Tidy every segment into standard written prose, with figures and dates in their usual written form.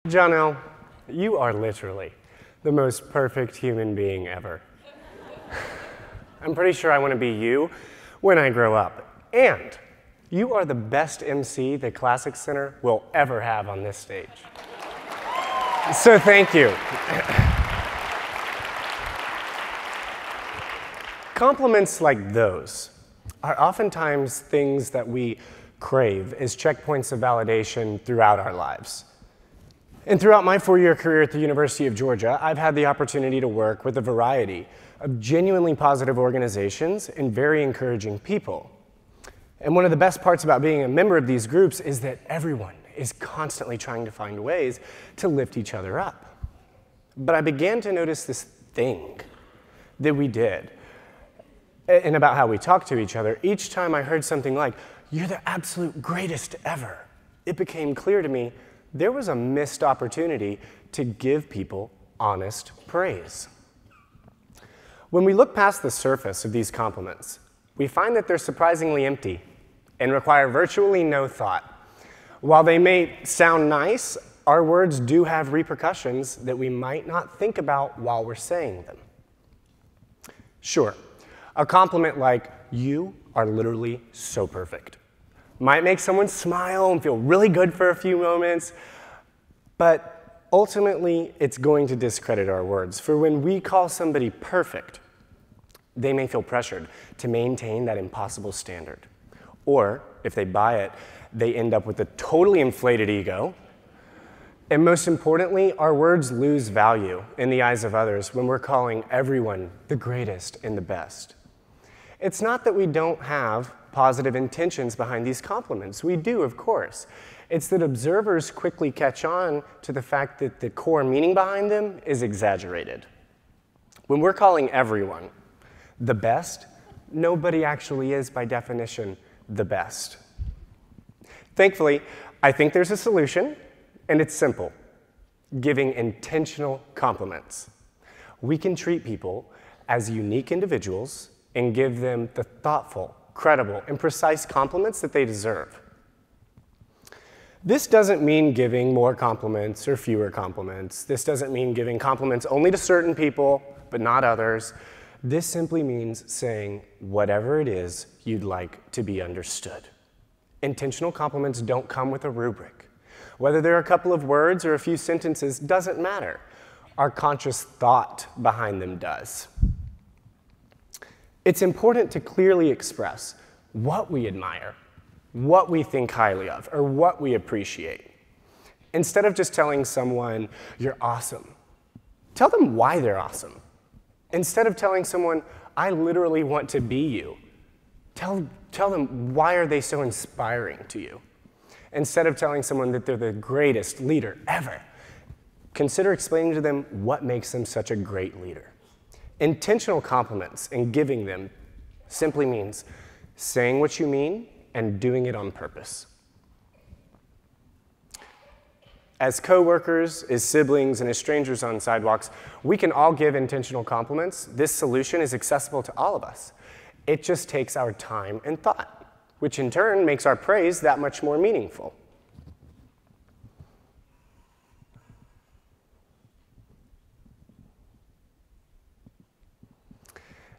Johnell, you are literally the most perfect human being ever. I'm pretty sure I want to be you when I grow up. And you are the best MC the Classic Center will ever have on this stage. So thank you. Compliments like those are oftentimes things that we crave as checkpoints of validation throughout our lives. And throughout my 4-year career at the University of Georgia, I've had the opportunity to work with a variety of genuinely positive organizations and very encouraging people. And one of the best parts about being a member of these groups is that everyone is constantly trying to find ways to lift each other up. But I began to notice this thing that we did and about how we talked to each other. Each time I heard something like, "You're the absolute greatest ever," it became clear to me there was a missed opportunity to give people honest praise. When we look past the surface of these compliments, we find that they're surprisingly empty and require virtually no thought. While they may sound nice, our words do have repercussions that we might not think about while we're saying them. Sure, a compliment like, "You are literally so perfect," might make someone smile and feel really good for a few moments, but ultimately it's going to discredit our words. For when we call somebody perfect, they may feel pressured to maintain that impossible standard. Or, if they buy it, they end up with a totally inflated ego. And most importantly, our words lose value in the eyes of others when we're calling everyone the greatest and the best. It's not that we don't have positive intentions behind these compliments. We do, of course. It's that observers quickly catch on to the fact that the core meaning behind them is exaggerated. When we're calling everyone the best, nobody actually is, by definition, the best. Thankfully, I think there's a solution, and it's simple: giving intentional compliments. We can treat people as unique individuals and give them the thoughtful, credible, and precise compliments that they deserve. This doesn't mean giving more compliments or fewer compliments. This doesn't mean giving compliments only to certain people, but not others. This simply means saying whatever it is you'd like to be understood. Intentional compliments don't come with a rubric. Whether they're a couple of words or a few sentences doesn't matter. Our conscious thought behind them does. It's important to clearly express what we admire, what we think highly of, or what we appreciate. Instead of just telling someone, "You're awesome," tell them why they're awesome. Instead of telling someone, "I literally want to be you," tell them why are they so inspiring to you. Instead of telling someone that they're the greatest leader ever, consider explaining to them what makes them such a great leader. Intentional compliments and giving them simply means saying what you mean and doing it on purpose. As coworkers, as siblings, and as strangers on sidewalks, we can all give intentional compliments. This solution is accessible to all of us. It just takes our time and thought, which in turn makes our praise that much more meaningful.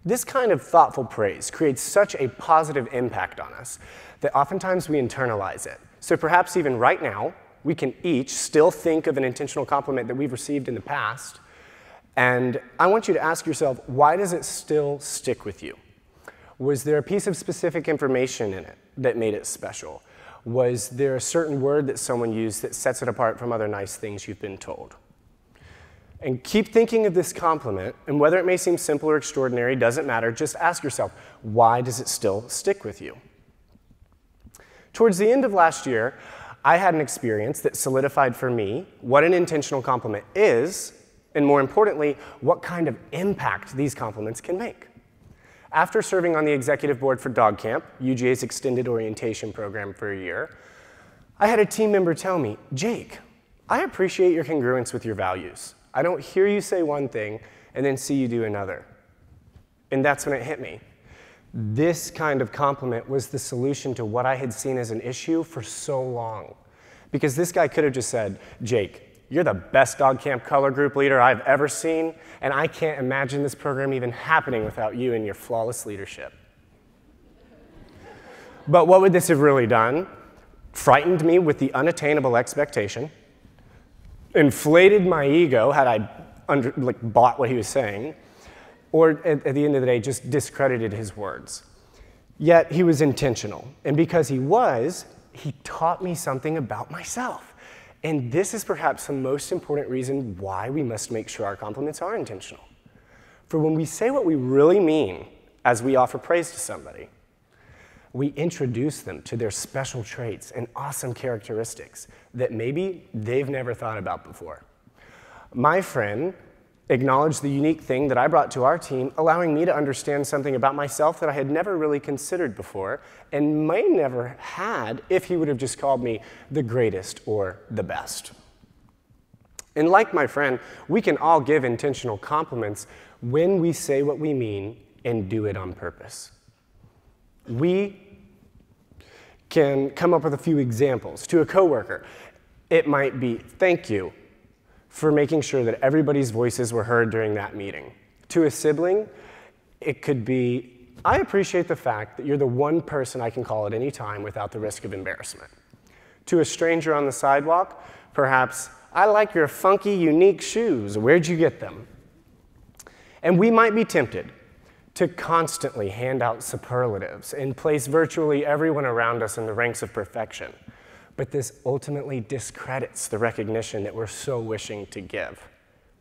This kind of thoughtful praise creates such a positive impact on us that oftentimes we internalize it. So perhaps even right now, we can each still think of an intentional compliment that we've received in the past, and I want you to ask yourself, why does it still stick with you? Was there a piece of specific information in it that made it special? Was there a certain word that someone used that sets it apart from other nice things you've been told? And keep thinking of this compliment, and whether it may seem simple or extraordinary doesn't matter. Just ask yourself, why does it still stick with you? Towards the end of last year, I had an experience that solidified for me what an intentional compliment is, and more importantly, what kind of impact these compliments can make. After serving on the executive board for Dawg Camp, UGA's extended orientation program, for a year, I had a team member tell me, "Jake, I appreciate your congruence with your values. I don't hear you say one thing and then see you do another." And that's when it hit me. This kind of compliment was the solution to what I had seen as an issue for so long. Because this guy could have just said, "Jake, "You're the best Dawg Camp color group leader I've ever seen, and I can't imagine this program even happening without you and your flawless leadership." But what would this have really done? Frightened me with the unattainable expectation, inflated my ego had I bought what he was saying, or at the end of the day, just discredited his words. Yet he was intentional, and because he taught me something about myself. And this is perhaps the most important reason why we must make sure our compliments are intentional. For when we say what we really mean as we offer praise to somebody, we introduce them to their special traits and awesome characteristics that maybe they've never thought about before. My friend acknowledged the unique thing that I brought to our team, allowing me to understand something about myself that I had never really considered before and might never had if he would have just called me the greatest or the best. And like my friend, we can all give intentional compliments when we say what we mean and do it on purpose. We can come up with a few examples. To a coworker, it might be, "Thank you for making sure that everybody's voices were heard during that meeting." To a sibling, it could be, "I appreciate the fact that you're the one person I can call at any time without the risk of embarrassment." To a stranger on the sidewalk, perhaps, "I like your funky, unique shoes. Where'd you get them?" And we might be tempted to constantly hand out superlatives and place virtually everyone around us in the ranks of perfection. But this ultimately discredits the recognition that we're so wishing to give.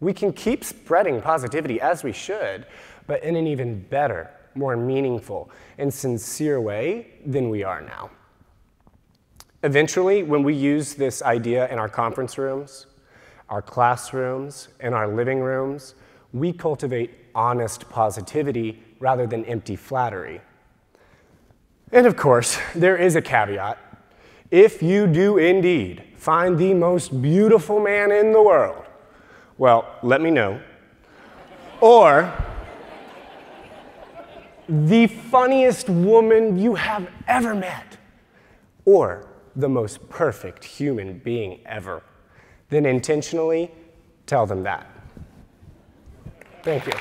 We can keep spreading positivity as we should, but in an even better, more meaningful, and sincere way than we are now. Eventually, when we use this idea in our conference rooms, our classrooms, and our living rooms, we cultivate honest positivity rather than empty flattery. And of course, there is a caveat. If you do indeed find the most beautiful man in the world, well, let me know. Or the funniest woman you have ever met, or the most perfect human being ever, then intentionally tell them that. Thank you.